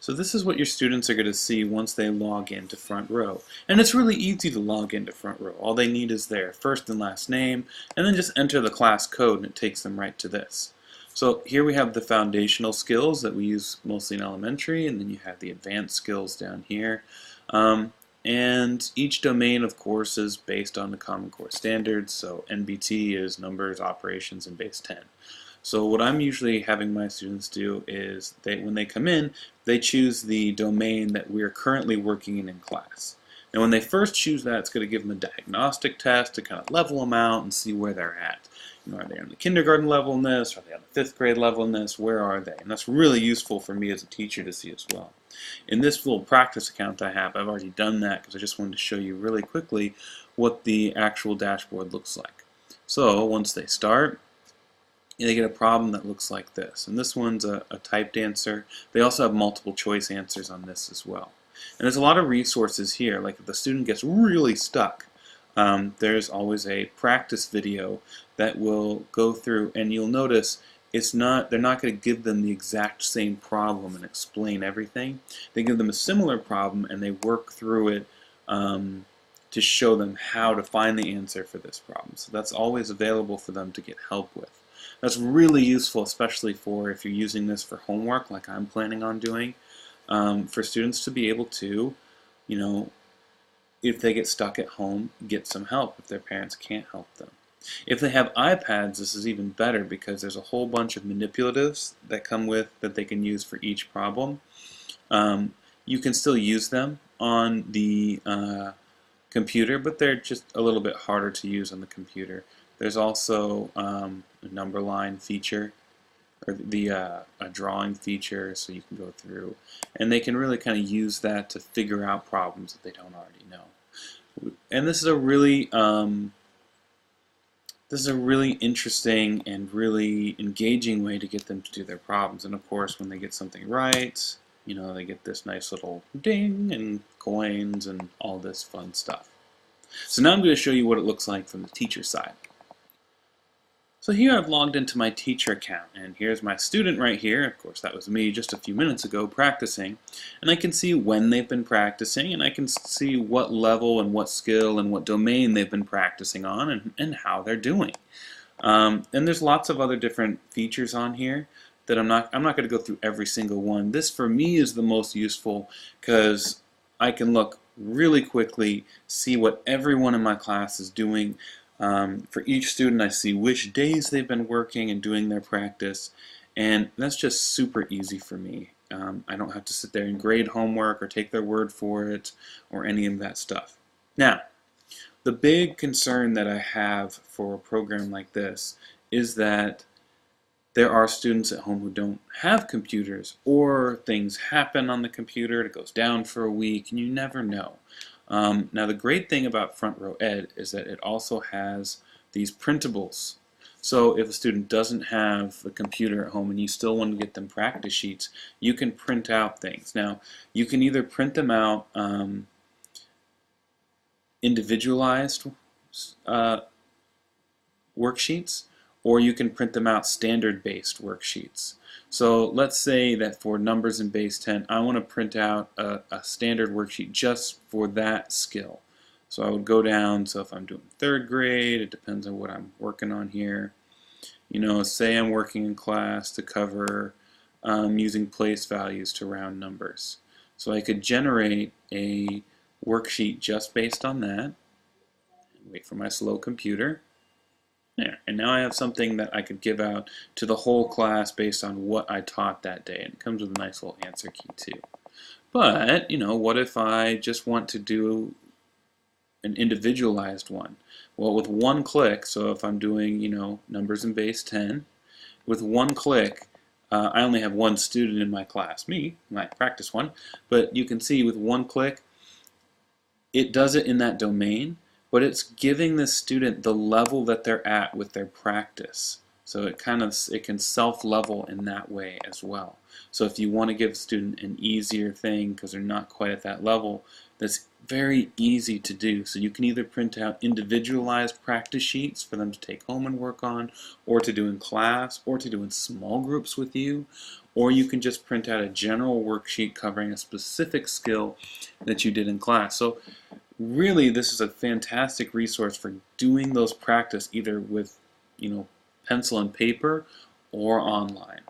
So this is what your students are going to see once they log into FrontRow. And it's really easy to log into FrontRow. All they need is their first and last name, and then just enter the class code and it takes them right to this. So here we have the foundational skills that we use mostly in elementary, and then you have the advanced skills down here. And each domain, of course, is based on the Common Core standards. So NBT is numbers, operations, and base 10. So what I'm usually having my students do is when they come in, they choose the domain that we're currently working in class. And when they first choose that, it's going to give them a diagnostic test to kind of level them out and see where they're at. Are they on the kindergarten level in this? Are they on the 5th grade level in this? Where are they? And that's really useful for me as a teacher to see as well. In this little practice account I have, I've already done that because I just wanted to show you really quickly what the actual dashboard looks like. So once they start, they get a problem that looks like this. And this one's a typed answer. They also have multiple choice answers on this as well. And there's a lot of resources here. Like if the student gets really stuck, there's always a practice video that will go through, and you'll notice they're not going to give them the exact same problem and explain everything. They give them a similar problem and they work through it to show them how to find the answer for this problem. So that's always available for them to get help with. That's really useful, especially for if you're using this for homework like I'm planning on doing, for students to be able to, if they get stuck at home, get some help if their parents can't help them. If they have iPads, this is even better because there's a whole bunch of manipulatives that come with that they can use for each problem. You can still use them on the computer, but they're just a little bit harder to use on the computer. There's also a number line feature, or a drawing feature, so you can go through, and they can really kind of use that to figure out problems that they don't already know. And this is a really interesting and really engaging way to get them to do their problems. And of course, when they get something right, they get this nice little ding and coins and all this fun stuff. So now I'm going to show you what it looks like from the teacher side. So here I've logged into my teacher account, and here's my student right here. Of course, that was me just a few minutes ago practicing. And I can see when they've been practicing, and I can see what level and what skill and what domain they've been practicing on and how they're doing. And there's lots of other different features on here that I'm not going to go through every single one. This for me is the most useful because I can look really quickly, see what everyone in my class is doing. For each student, I see which days they've been working and doing their practice, and that's just super easy for me. I don't have to sit there and grade homework or take their word for it or any of that stuff. Now, the big concern that I have for a program like this is that there are students at home who don't have computers, or things happen on the computer, it goes down for a week, and you never know. Now the great thing about FrontRowEd is that it also has these printables. So if a student doesn't have a computer at home and you still want to get them practice sheets, you can print out things. Now you can either print them out individualized worksheets, or you can print them out standard-based worksheets. So let's say that for numbers in base 10, I want to print out a standard worksheet just for that skill. So I would go down, so if I'm doing 3rd grade, it depends on what I'm working on here. Say I'm working in class to cover using place values to round numbers. So I could generate a worksheet just based on that. Wait for my slow computer. There, and now I have something that I could give out to the whole class based on what I taught that day, and it comes with a nice little answer key too. But, what if I just want to do an individualized one? Well, with one click, so if I'm doing, numbers in base 10, with one click, I only have one student in my class, me, my practice one, but you can see with one click, it does it in that domain, but it's giving the student the level that they're at with their practice. So it can self-level in that way as well. So if you want to give a student an easier thing because they're not quite at that level, that's very easy to do. So you can either print out individualized practice sheets for them to take home and work on, or to do in class, or to do in small groups with you, or you can just print out a general worksheet covering a specific skill that you did in class. So really, this is a fantastic resource for doing those practice either with, pencil and paper or online.